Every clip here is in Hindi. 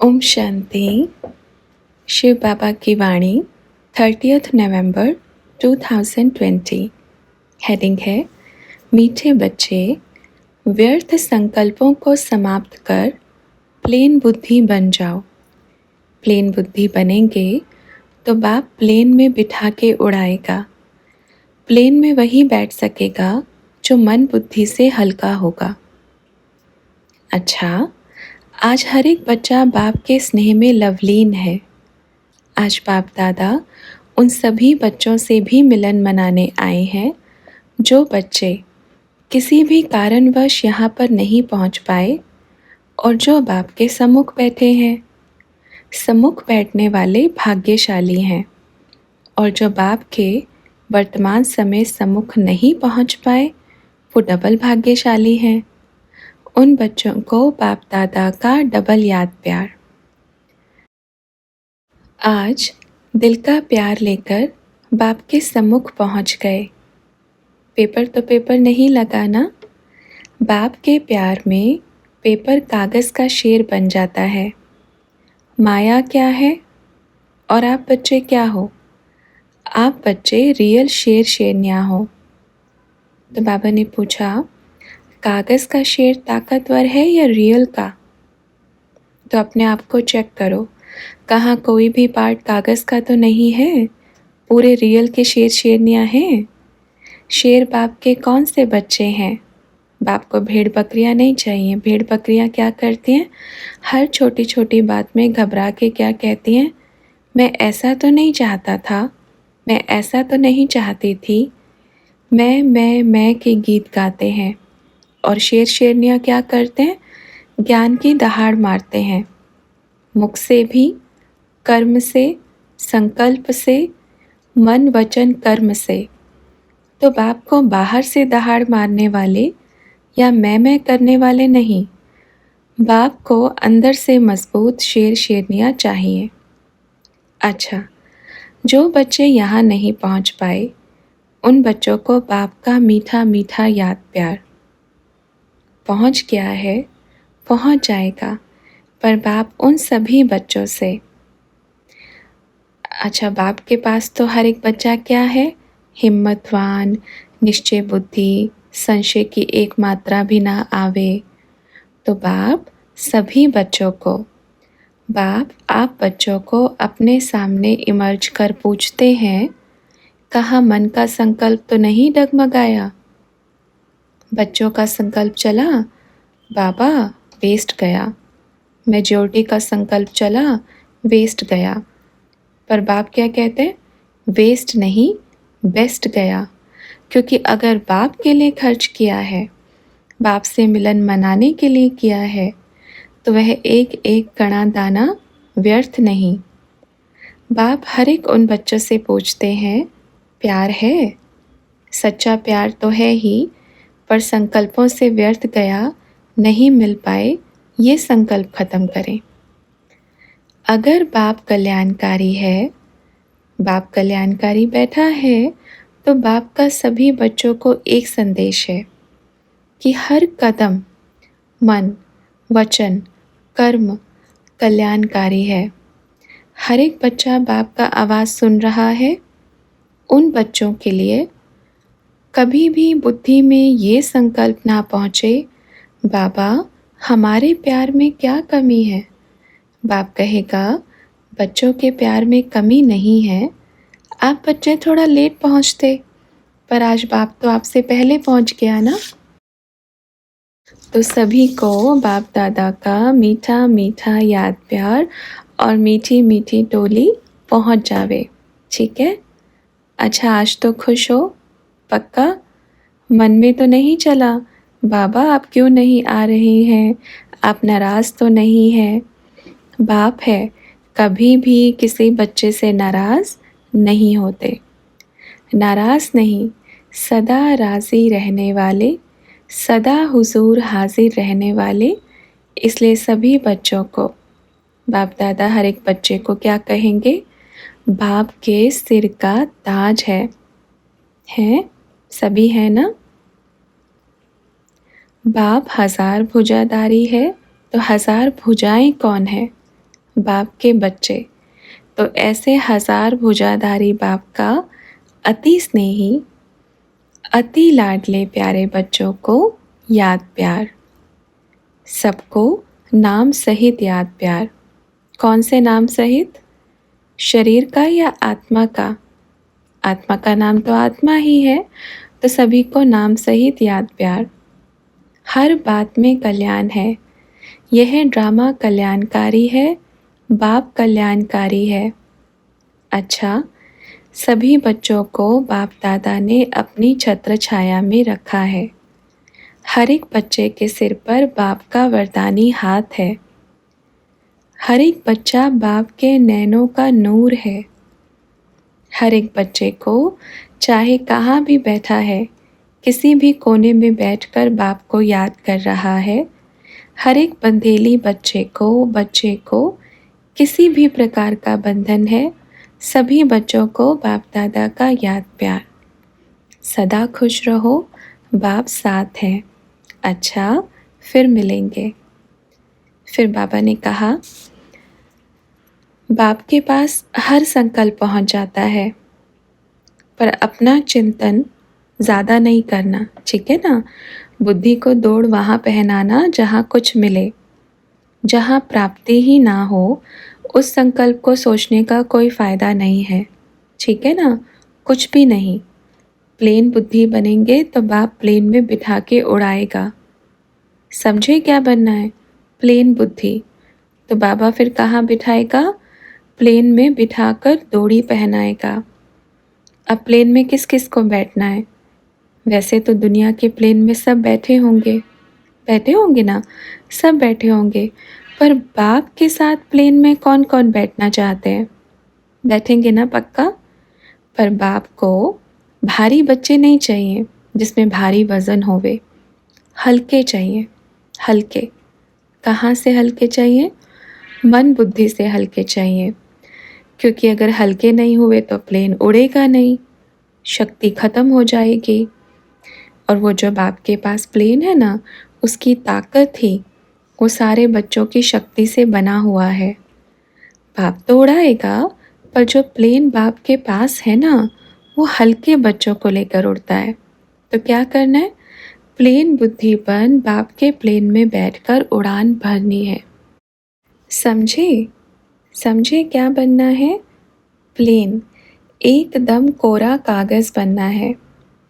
ओम शांति। शिव बाबा की वाणी 30 नवंबर 2020। हेडिंग है मीठे बच्चे, व्यर्थ संकल्पों को समाप्त कर प्लेन बुद्धि बन जाओ। प्लेन बुद्धि बनेंगे तो बाप प्लेन में बिठा के उड़ाएगा। प्लेन में वही बैठ सकेगा जो मन बुद्धि से हल्का होगा। अच्छा, आज हर एक बच्चा बाप के स्नेह में लवलीन है। आज बाप दादा उन सभी बच्चों से भी मिलन मनाने आए हैं जो बच्चे किसी भी कारणवश यहाँ पर नहीं पहुँच पाए और जो बाप के सम्मुख बैठे हैं। सम्मुख बैठने वाले भाग्यशाली हैं और जो बाप के वर्तमान समय सम्मुख नहीं पहुँच पाए वो डबल भाग्यशाली हैं। उन बच्चों को बाप दादा का डबल याद प्यार। आज दिल का प्यार लेकर बाप के सम्मुख पहुंच गए। पेपर तो पेपर नहीं लगा ना। बाप के प्यार में पेपर कागज़ का शेर बन जाता है। माया क्या है और आप बच्चे क्या हो? आप बच्चे रियल शेर शेरनियाँ हो। तो बाबा ने पूछा, कागज़ का शेर ताकतवर है या रियल का? तो अपने आप को चेक करो, कहाँ कोई भी पार्ट कागज़ का तो नहीं है। पूरे रियल के शेर शेरनियाँ हैं। शेर बाप के कौन से बच्चे हैं? बाप को भेड़ बकरियाँ नहीं चाहिए। भेड़ बकरियाँ क्या करती हैं? हर छोटी छोटी बात में घबरा के क्या कहती हैं? मैं ऐसा तो नहीं चाहता था, मैं ऐसा तो नहीं चाहती थी। मैं के गीत गाते हैं। और शेर शेरनियाँ क्या करते हैं? ज्ञान की दहाड़ मारते हैं। मुख से भी, कर्म से, संकल्प से, मन वचन कर्म से। तो बाप को बाहर से दहाड़ मारने वाले या मैं करने वाले नहीं। बाप को अंदर से मजबूत शेर शेरनियाँ चाहिए। अच्छा, जो बच्चे यहाँ नहीं पहुँच पाए उन बच्चों को बाप का मीठा मीठा याद प्यार। पहुँच गया है, पहुँच जाएगा, पर बाप उन सभी बच्चों से। अच्छा, बाप के पास तो हर एक बच्चा क्या है? हिम्मतवान, निश्चय बुद्धि, संशय की एक मात्रा भी ना आवे। तो बाप सभी बच्चों को, बाप आप बच्चों को अपने सामने इमर्ज कर पूछते हैं, कहाँ मन का संकल्प तो नहीं डगमगाया? बच्चों का संकल्प चला, बाबा वेस्ट गया। मेजॉरिटी का संकल्प चला, वेस्ट गया। पर बाप क्या कहते हैं? वेस्ट नहीं, बेस्ट गया। क्योंकि अगर बाप के लिए खर्च किया है, बाप से मिलन मनाने के लिए किया है, तो वह एक एक कणा दाना व्यर्थ नहीं। बाप हर एक उन बच्चों से पूछते हैं, प्यार है? सच्चा प्यार तो है ही, पर संकल्पों से व्यर्थ गया, नहीं मिल पाए, ये संकल्प खत्म करें। अगर बाप कल्याणकारी है, बाप कल्याणकारी बैठा है, तो बाप का सभी बच्चों को एक संदेश है कि हर कदम मन, वचन, कर्म कल्याणकारी है। हर एक बच्चा बाप का आवाज़ सुन रहा है। उन बच्चों के लिए कभी भी बुद्धि में ये संकल्प ना पहुँचे, बाबा हमारे प्यार में क्या कमी है? बाप कहेगा, बच्चों के प्यार में कमी नहीं है। आप बच्चे थोड़ा लेट पहुँचते, पर आज बाप तो आपसे पहले पहुँच गया ना। तो सभी को बाप दादा का मीठा मीठा याद प्यार और मीठी मीठी टोली पहुँच जावे। ठीक है? अच्छा, आज तो खुश हो? पक्का? मन में तो नहीं चला, बाबा आप क्यों नहीं आ रहे हैं? आप नाराज़ तो नहीं हैं? बाप है, कभी भी किसी बच्चे से नाराज़ नहीं होते। नाराज़ नहीं, सदा राज़ी रहने वाले, सदा हुजूर हाजिर रहने वाले। इसलिए सभी बच्चों को बाप दादा हर एक बच्चे को क्या कहेंगे? बाप के सिर का ताज है। हैं? सभी है ना? बाप 1000 भुजाधारी है, तो 1000 भुजाएं कौन है? बाप के बच्चे, तो ऐसे हजार भुजाधारी बाप का अति स्नेही, अति लाडले प्यारे बच्चों को याद प्यार। सबको नाम सहित याद प्यार। कौन से नाम सहित? शरीर का या आत्मा का? आत्मा का नाम तो आत्मा ही है, तो सभी को नाम सहित याद प्यार। हर बात में कल्याण है। यह ड्रामा कल्याणकारी है, बाप कल्याणकारी है। अच्छा, सभी बच्चों को बाप दादा ने अपनी छत्र छाया में रखा है। हर एक बच्चे के सिर पर बाप का वरदानी हाथ है। हर एक बच्चा बाप के नैनों का नूर है। हर एक बच्चे को चाहे कहाँ भी बैठा है, किसी भी कोने में बैठकर बाप को याद कर रहा है। हर एक बंधेली बच्चे को किसी भी प्रकार का बंधन है, सभी बच्चों को बाप दादा का याद प्यार। सदा खुश रहो, बाप साथ है। अच्छा, फिर मिलेंगे। फिर बाबा ने कहा, बाप के पास हर संकल्प पहुंच जाता है, पर अपना चिंतन ज़्यादा नहीं करना, ठीक है ना। बुद्धि को दौड़ वहाँ पहनाना जहाँ कुछ मिले। जहाँ प्राप्ति ही ना हो, उस संकल्प को सोचने का कोई फ़ायदा नहीं है, ठीक है ना। कुछ भी नहीं। प्लेन बुद्धि बनेंगे तो बाप प्लेन में बिठा के उड़ाएगा। समझे क्या बनना है? प्लेन बुद्धि। तो बाबा फिर कहाँ बिठाएगा? प्लेन में बिठाकर दौड़ी पहनाएगा। अब प्लेन में किस किस को बैठना है? वैसे तो दुनिया के प्लेन में सब बैठे होंगे ना, सब बैठे होंगे, पर बाप के साथ प्लेन में कौन कौन बैठना चाहते हैं? बैठेंगे ना पक्का। पर बाप को भारी बच्चे नहीं चाहिए जिसमें भारी वजन होवे, हल्के चाहिए। हल्के कहाँ से हल्के चाहिए? मन बुद्धि से हल्के चाहिए, क्योंकि अगर हल्के नहीं हुए तो प्लेन उड़ेगा नहीं, शक्ति खत्म हो जाएगी। और वो जो बाप के पास प्लेन है ना, उसकी ताकत ही वो सारे बच्चों की शक्ति से बना हुआ है। बाप तो उड़ाएगा, पर जो प्लेन बाप के पास है ना, वो हल्के बच्चों को लेकर उड़ता है। तो क्या करना है? प्लेन बुद्धि बन बाप के प्लेन में बैठकर उड़ान भरनी है। समझे क्या बनना है? प्लेन। एकदम कोरा कागज़ बनना है।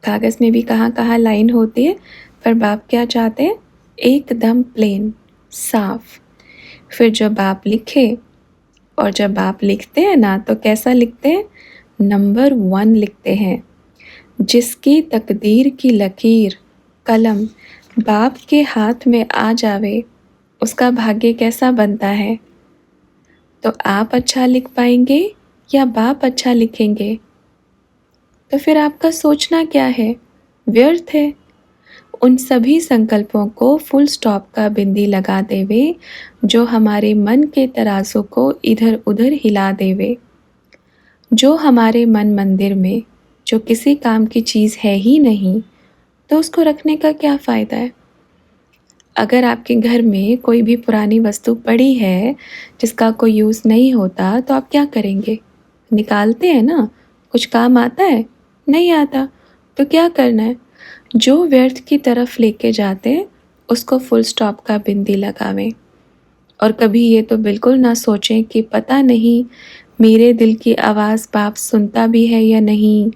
कागज़ में भी कहाँ कहाँ लाइन होती है, पर बाप क्या चाहते हैं? एकदम प्लेन, साफ। फिर जब बाप लिखे, और जब बाप लिखते हैं ना, तो कैसा लिखते हैं? नंबर 1 लिखते हैं। जिसकी तकदीर की लकीर कलम बाप के हाथ में आ जावे, उसका भाग्य कैसा बनता है? तो आप अच्छा लिख पाएंगे या बाप अच्छा लिखेंगे? तो फिर आपका सोचना क्या है? व्यर्थ है। उन सभी संकल्पों को फुल स्टॉप का बिंदी लगा देवे, जो हमारे मन के तराजू को इधर उधर हिला देवे। जो हमारे मन मंदिर में जो किसी काम की चीज़ है ही नहीं, तो उसको रखने का क्या फ़ायदा है? अगर आपके घर में कोई भी पुरानी वस्तु पड़ी है जिसका कोई यूज़ नहीं होता, तो आप क्या करेंगे? निकालते हैं ना। कुछ काम आता है? नहीं आता। तो क्या करना है? जो व्यर्थ की तरफ लेके जाते हैं, उसको फुल स्टॉप का बिंदी लगावें। और कभी ये तो बिल्कुल ना सोचें कि पता नहीं मेरे दिल की आवाज़ बाप सुनता भी है या नहीं,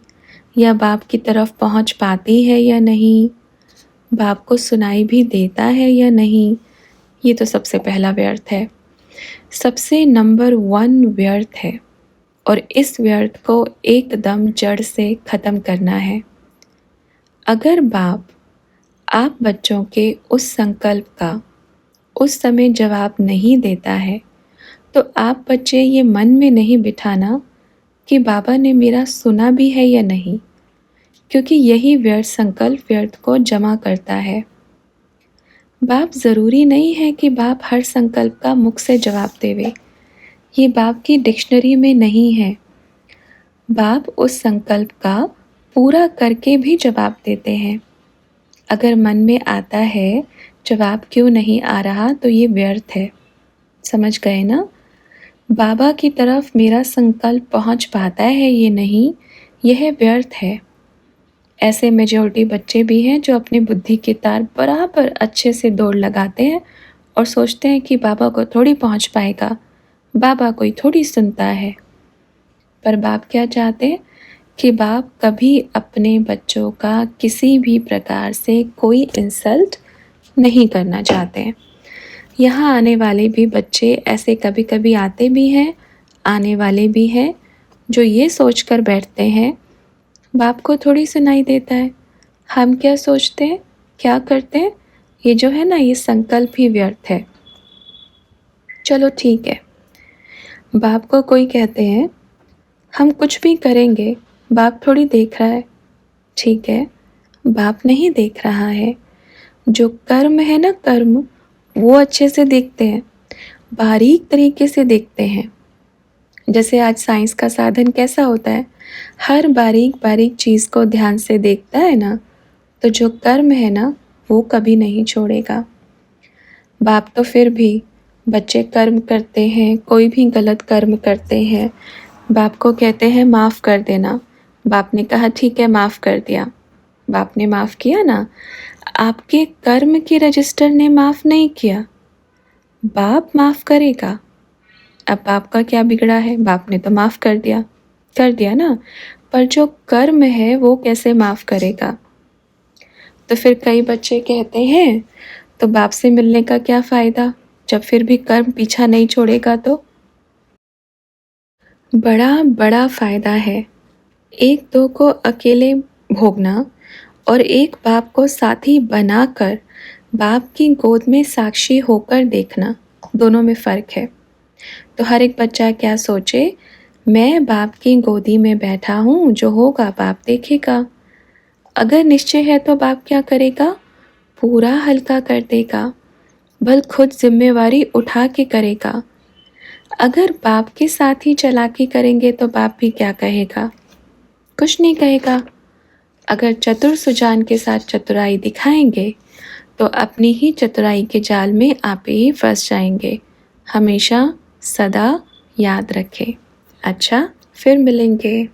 या बाप की तरफ पहुंच पाती है या नहीं, बाप को सुनाई भी देता है या नहीं। ये तो सबसे पहला व्यर्थ है, सबसे नंबर 1 व्यर्थ है। और इस व्यर्थ को एकदम जड़ से ख़त्म करना है। अगर बाप आप बच्चों के उस संकल्प का उस समय जवाब नहीं देता है, तो आप बच्चे ये मन में नहीं बिठाना कि बाबा ने मेरा सुना भी है या नहीं, क्योंकि यही व्यर्थ संकल्प व्यर्थ को जमा करता है। बाप ज़रूरी नहीं है कि बाप हर संकल्प का मुख से जवाब देवे, ये बाप की डिक्शनरी में नहीं है। बाप उस संकल्प का पूरा करके भी जवाब देते हैं। अगर मन में आता है जवाब क्यों नहीं आ रहा, तो ये व्यर्थ है। समझ गए ना? बाबा की तरफ मेरा संकल्प पहुंच पाता है ये नहीं, यह व्यर्थ है। ऐसे मेजॉरिटी बच्चे भी हैं जो अपनी बुद्धि के तार बराबर अच्छे से दौड़ लगाते हैं और सोचते हैं कि बाबा को थोड़ी पहुंच पाएगा, बाबा कोई थोड़ी सुनता है। पर बाप क्या चाहते हैं कि बाप कभी अपने बच्चों का किसी भी प्रकार से कोई इंसल्ट नहीं करना चाहते हैं। यहाँ आने वाले भी बच्चे ऐसे कभी कभी आते भी हैं, आने वाले भी हैं जो ये सोचकर बैठते हैं बाप को थोड़ी सुनाई देता है। हम क्या सोचते हैं, क्या करते हैं, ये जो है ना, ये संकल्प ही व्यर्थ है। चलो ठीक है, बाप को कोई कहते हैं हम कुछ भी करेंगे, बाप थोड़ी देख रहा है। ठीक है, बाप नहीं देख रहा है। जो कर्म है ना, कर्म, वो अच्छे से देखते हैं, बारीक तरीके से देखते हैं। जैसे आज साइंस का साधन कैसा होता है, हर बारीक बारीक चीज़ को ध्यान से देखता है ना, तो जो कर्म है ना वो कभी नहीं छोड़ेगा। बाप तो फिर भी, बच्चे कर्म करते हैं, कोई भी गलत कर्म करते हैं, बाप को कहते हैं माफ़ कर देना। बाप ने कहा ठीक है, माफ़ कर दिया। बाप ने माफ़ किया ना, आपके कर्म के रजिस्टर ने माफ़ नहीं किया, बाप माफ़ करेगा। अब बाप का क्या बिगड़ा है, बाप ने तो माफ़ कर दिया ना, पर जो कर्म है वो कैसे माफ़ करेगा। तो फिर कई बच्चे कहते हैं तो बाप से मिलने का क्या फ़ायदा, जब फिर भी कर्म पीछा नहीं छोड़ेगा तो। बड़ा बड़ा फ़ायदा है। एक दो को अकेले भोगना और एक बाप को साथी बनाकर बाप की गोद में साक्षी होकर देखना, दोनों में फ़र्क है। तो हर एक बच्चा क्या सोचे, मैं बाप की गोदी में बैठा हूँ, जो होगा बाप देखेगा। अगर निश्चय है तो बाप क्या करेगा, पूरा हल्का कर देगा, बल खुद जिम्मेवारी उठा के करेगा। अगर बाप के साथ ही चालाकी करेंगे तो बाप भी क्या कहेगा, कुछ नहीं कहेगा। अगर चतुर सुजान के साथ चतुराई दिखाएंगे तो अपनी ही चतुराई के जाल में आप ही फंस जाएंगे। हमेशा सदा याद रखें। अच्छा, फिर मिलेंगे।